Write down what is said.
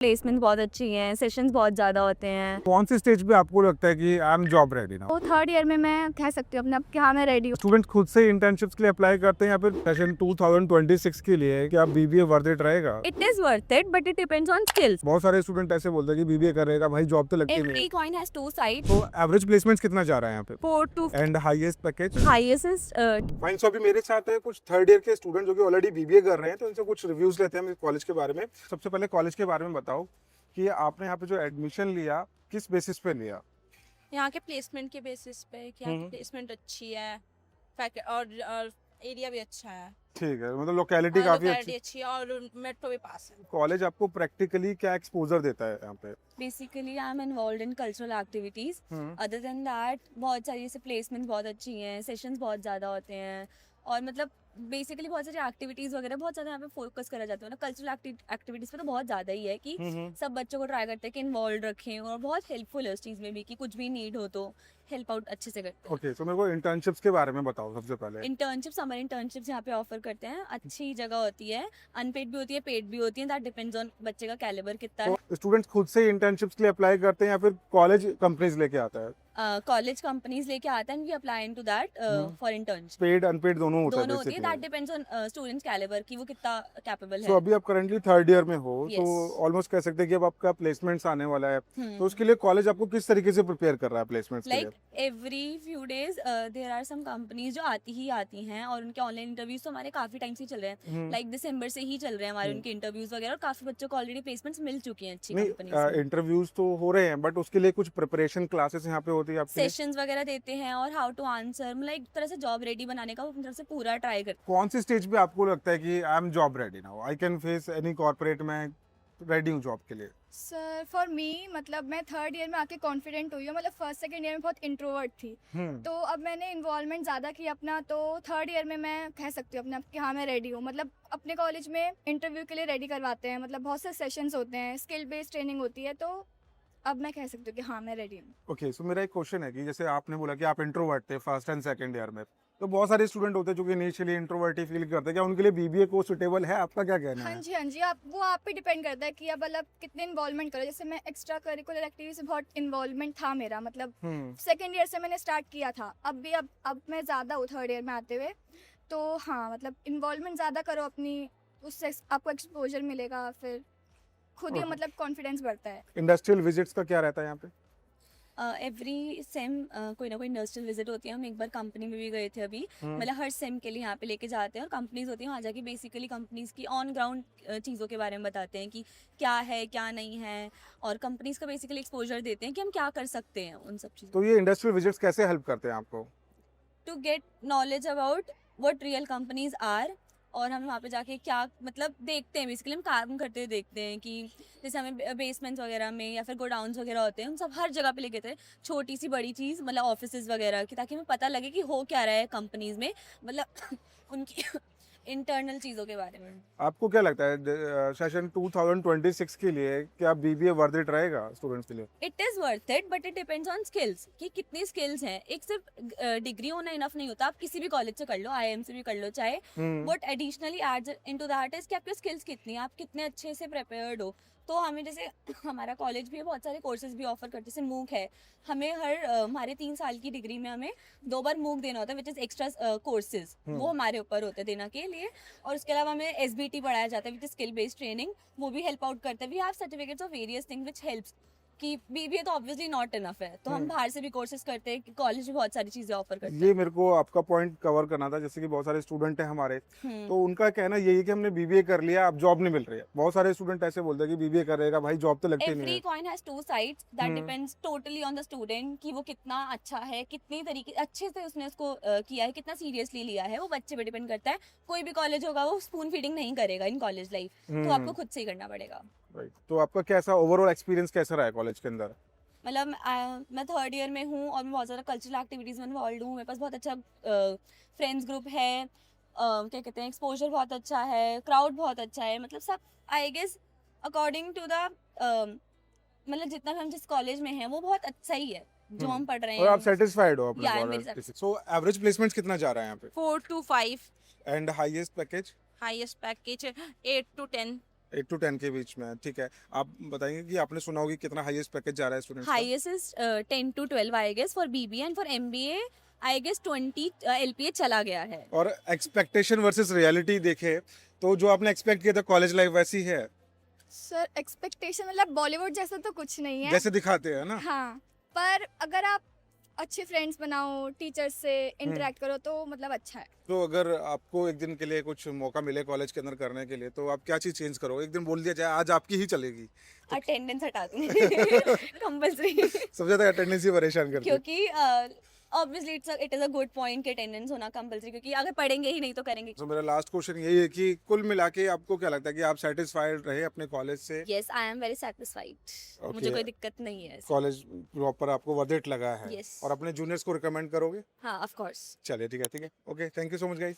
Placement बहुत अच्छी हैं, सेशंस बहुत ज़्यादा होते हैं। कौन सी स्टेज पे आपको लगता है कि I am job ready now? तो थर्ड ईयर में मैं कह सकती हूँ अपने आप कि हाँ मैं रेडी हूँ। स्टूडेंट खुद से इंटर्नशिप्स के लिए अप्लाई करते हैं या फिर सेशन 2026 के लिए क्या बीबीए वर्थ इट रहेगा? It is worth it but it depends on skills. बहुत सारे स्टूडेंट ऐसे बोलते हैं कि बीबीए कर रहेगा भाई जॉब तो लगती नहीं एवरी है। Coin has two side. तो एवरेज प्लेसमेंट्स कितना जा रहा है यहाँ पे 4 to and highest package? Highest is fine. So अभी मेरे साथ है कुछ थर्ड ईयर के स्टूडेंट जो कि ऑलरेडी बीबीए कर रहे हैं, तो इनसे कुछ रिव्यूज लेते हैं हम कॉलेज के बारे में। सबसे पहले कॉलेज के बारे में बताओ कि आपने यहाँ पे जो एडमिशन लिया किस बेसिस पे लिया? यहाँ के प्लेसमेंट के बेसिस पे कि यहाँ की प्लेसमेंट अच्छी है और एरिया भी अच्छा है। ठीक है, मतलब लोकेलिटी काफी लोकेलिटी अच्छी। अच्छी है और मेट्रो भी पास है। कॉलेज आपको प्रैक्टिकली क्या एक्सपोजर देता है यहाँ पे? Basically I am involve in cultural activities. Other than that बहुत सारी जैसे प्लेसमेंट बहुत अच्छी हैं, सेशंस बहुत ज़्यादा होते हैं और मतलब बेसिकली बहुत सारी एक्टिविटीज़ वगैरह बहुत ज़्यादा यहाँ पे फोकस करा जाता है ना। कल्चरल एक्टिविटीज़ पे तो बहुत ज़्यादा ही है कि सब बच्चों को ट्राई करते हैं कि इन्वॉल्व रखें और बहुत हेल्पफुल है उस चीज़ में भी कि कुछ भी नीड हो तो हेल्प आउट अच्छे से करते हैं। ओके, तो मेरे को इंटर्नशिप्स के बारे में बताओ सबसे पहले। इंटर्नशिप समर इंटर्नशिप्स यहाँ पे ऑफर करते हैं, अच्छी जगह होती है, अनपेड भी होती है, पेड भी होती है, दैट डिपेंड्स ऑन बच्चे का कैलिबर कितना है। तो स्टूडेंट्स खुद से इंटर्नशिप्स के लिए अप्लाई करते हैं या फिर कॉलेज कंपनीज लेके आता है? कॉलेज कंपनीज लेके आते हैं, we apply into that for internship. Paid unpaid दोनों होता है दोनों होती है, that basically. Depends on students calibre कि वो कितना कैपेबल सो है। अभी आप करंटली थर्ड ईयर में हो, तो Yes. ऑलमोस्ट कह सकते हैं कि अब आपका प्लेसमेंट्स आने वाला है, हम्म। तो उसके लिए कॉलेज आपको किस तरीके से प्रिपेयर कर रहा है प्लेसमेंट्स के लाइक लिए? Every few days there are some companies जो आती हैं और उनके ऑनलाइन इंटरव्यूज तो हमारे काफी टाइम से ही चल रहे हैं, लाइक दिसंबर से ही चल रहे हैं हमारे उनके इंटरव्यूज वगैरह और काफी बच्चों को ऑलरेडी प्लेसमेंट्स मिल चुकी हैं अच्छी कंपनीज नहीं, में। इंटरव्यूज तो हो रहे हैं बट उसके लिए कुछ प्रिपरेशन क्लासेस यहाँ पे होती है आपके लिए? सेशंस वगैरह देते हैं और हाउ टू आंसर, मतलब एक तरह से जॉब रेडी बनाने का वो अपनी तरफ से पूरा ट्राई करते कौन सी स्टेज पे आपको लगता है कि I am job ready now, I can face any corporate, में रेडी हूँ जॉब के लिए? सर फॉर मी मतलब मैं थर्ड ईयर में आके कॉन्फिडेंट हुई हूँ। मतलब फर्स्ट सेकंड ईयर में बहुत इंट्रोवर्ट थी, तो अब मैंने इन्वॉल्वमेंट ज़्यादा किया अपना, तो थर्ड ईयर में मैं कह सकती हूँ अपने आप कि हाँ मैं रेडी हूँ। मतलब अपने कॉलेज में इंटरव्यू के लिए रेडी करवाते हैं, मतलब बहुत से सेशंस होते हैं, स्किल बेस्ड ट्रेनिंग होती है, तो अब मैं कह सकती हूँ कि हाँ मैं रेडी हूँ। ओके, सो मेरा एक क्वेश्चन है कि जैसे आपने बोला कि आप इंट्रोवर्ट थे फर्स्ट एंड सेकंड ईयर में, तो बहुत सारे स्टूडेंट होते हैं जो कि इनिशियली इंट्रोवर्ट ही फील करते हैं, क्या उनके लिए बीबीए को सुटेबल है? आपका क्या कहना हाँ है? जी हाँ जी, आप पे डिपेंड करता है कि अब मतलब कितने इन्वॉल्वमेंट करो। जैसे मैं एक्स्ट्रा करिकुलर एक्टिविटी से बहुत इन्वॉल्वमेंट था मेरा, मतलब सेकेंड ईयर से मैंने स्टार्ट किया था, अब मैं ज़्यादा हूँ थर्ड ईयर में आते हुए। तो हाँ मतलब इन्वॉल्वमेंट ज़्यादा करो अपनी, उससे आपको एक्सपोजर मिलेगा, फिर खुद ही Okay. मतलब कॉन्फिडेंस बढ़ता है। इंडस्ट्रियल विजिट्स का क्या रहता है यहाँ पे? एवरी सेम कोई ना कोई इंडस्ट्रियल विजिट होती है। हम एक बार कंपनी में भी गए थे अभी, मतलब हर सेम के लिए यहाँ पे लेके जाते हैं और कंपनीज होती हैं, वहाँ जाके बेसिकली कंपनीज की ऑन ग्राउंड चीज़ों के बारे में बताते हैं कि क्या है क्या नहीं है और कंपनीज का बेसिकली एक्सपोजर देते हैं कि हम क्या कर सकते हैं उन सब चीज़ों तो ये इंडस्ट्रियल विजिट्स कैसे हेल्प करते हैं आपको? To get knowledge about what real companies are. और हम वहाँ पे जाके क्या मतलब देखते हैं, बेसिकली हम काम करते हुए देखते हैं कि जैसे हमें बेसमेंट्स वगैरह में या फिर गोडाउन्स वगैरह होते हैं, हम सब हर जगह पे लेके थे, छोटी सी बड़ी चीज़ मतलब ऑफिसेज वगैरह की, ताकि हमें पता लगे कि हो क्या रहा है कंपनीज में, मतलब उनकी इंटरनल चीज़ों के बारे में। आपको क्या लगता है सेशन 2026 के लिए क्या बीबीए वर्थ इट रहेगा स्टूडेंट्स के लिए? It is worth it but it depends on skills कि कितनी स्किल्स हैं। एक सिर्फ डिग्री होना इनफ नहीं होता, आप किसी भी कॉलेज से कर लो, आईआईएम से भी कर लो चाहे, but additionally add into that is कि आपकी स्किल्स कितनी है, आप कितने अच्छे से प्रिपेयर्ड हो। तो हमें जैसे हमारा कॉलेज भी है, बहुत सारे कोर्सेज भी ऑफर करते हैं, जैसे मूक है, हमें हमारे 3 साल की डिग्री में हमें 2 बार मूक देना होता है, विच इज एक्स्ट्रा कोर्सेज, वो हमारे ऊपर होते हैं देना के लिए। और उसके अलावा हमें एसबीटी पढ़ाया जाता है, which is skill based training, वो भी हेल्प आउट करता है। We have certificates of various thing which helps कि बीबीए तो ऑब्वियसली नॉट इनफ है, तो हम बाहर से भी कोर्सेज करते हैं, कॉलेज भी बहुत सारी चीजें ऑफर करते हैं। ये मेरे को आपका पॉइंट कवर करना था, जैसे कि बहुत सारे स्टूडेंट हैं हमारे, तो उनका कहना यही है कि हमने बीबीए कर लिया अब जॉब नहीं मिल रही है। बहुत सारे स्टूडेंट ऐसे बोलते हैं कि बीबीए कर रहेगा भाई जॉब तो लगती नहीं एवरी है। Coin has two sides, that depends totally on the student कि वो कितना अच्छा है, कितनी तरीके अच्छे से उसने उसको किया है, कितना सीरियसली लिया है, वो बच्चे पे डिपेंड करता है। कोई भी कॉलेज होगा वो स्पून फीडिंग नहीं करेगा इन कॉलेज लाइफ, तो आपको खुद से ही करना पड़ेगा। राइट, तो आपका कैसा ओवरऑल एक्सपीरियंस कैसा रहा है कॉलेज के अंदर? मतलब मैं थर्ड ईयर में हूँ और मैं बहुत ज़्यादा कल्चरल एक्टिविटीज़ में इन्वॉल्व हूँ, मेरे पास बहुत अच्छा फ्रेंड्स ग्रुप है, क्या कहते हैं, एक्सपोजर बहुत अच्छा है, क्राउड बहुत अच्छा है, मतलब सब I guess according to the मतलब जितना भी हम जिस कॉलेज में हैं वो बहुत अच्छा ही है जो हम पढ़ रहे और आप हैं। सेटिस्फाइड हो Yeah, I'm अपने very कॉलेज से? सो एवरेज प्लेसमेंट्स कितना जा रहा है यहाँ पे 4 to 5 and highest package? Highest package 8 to 10। 8 to 10 के बीच में है, ठीक है। आप बताएंगे कि आपने सुना होगी कितना हाईएस्ट पैकेज जा रहा है स्टूडेंट्स का? Highest is 10 to 12 I guess for BBA, and for MBA I guess 20 LPA चला गया है। और एक्सपेक्टेशन वर्सेस रियलिटी देखे तो जो आपने एक्सपेक्ट किया था कॉलेज लाइफ वैसी है सर एक्सपेक्टेशन मतलब बॉलीवुड जैसा तो कुछ नहीं है। जैसे दिखाते हैं ना? हाँ, पर अगर आप अच्छे फ्रेंड्स बनाओ, टीचर्स से इंटरेक्ट करो तो मतलब अच्छा है। तो अगर आपको एक दिन के लिए कुछ मौका मिले कॉलेज के अंदर करने के लिए तो आप क्या चीज चेंज करो? एक दिन बोल दिया जाए आज आपकी ही चलेगी, अटेंडेंस हटा दूंगी कंपल्सरी, सबसे ज्यादा अटेंडेंस ही परेशान करती है। क्योंकि obviously it is a good point कि अटेंडेंस होना कंपल्सरी, क्योंकि अगर पढ़ेंगे ही नहीं तो करेंगे। तो मेरा लास्ट क्वेश्चन यही है कि कुल मिला के आपको क्या लगता है कि आप सेटिस्फाइड रहे अपने कॉलेज से? Yes, I am very satisfied, मुझे Okay. कोई दिक्कत नहीं है। कॉलेज प्रॉपर आपको वर्थ इट लगा है? Yes. और अपने जूनियर्स को रिकमेंड करोगे? हाँ, ऑफ कोर्स। चलिए ठीक है, ठीक है, okay, thank you so much guys.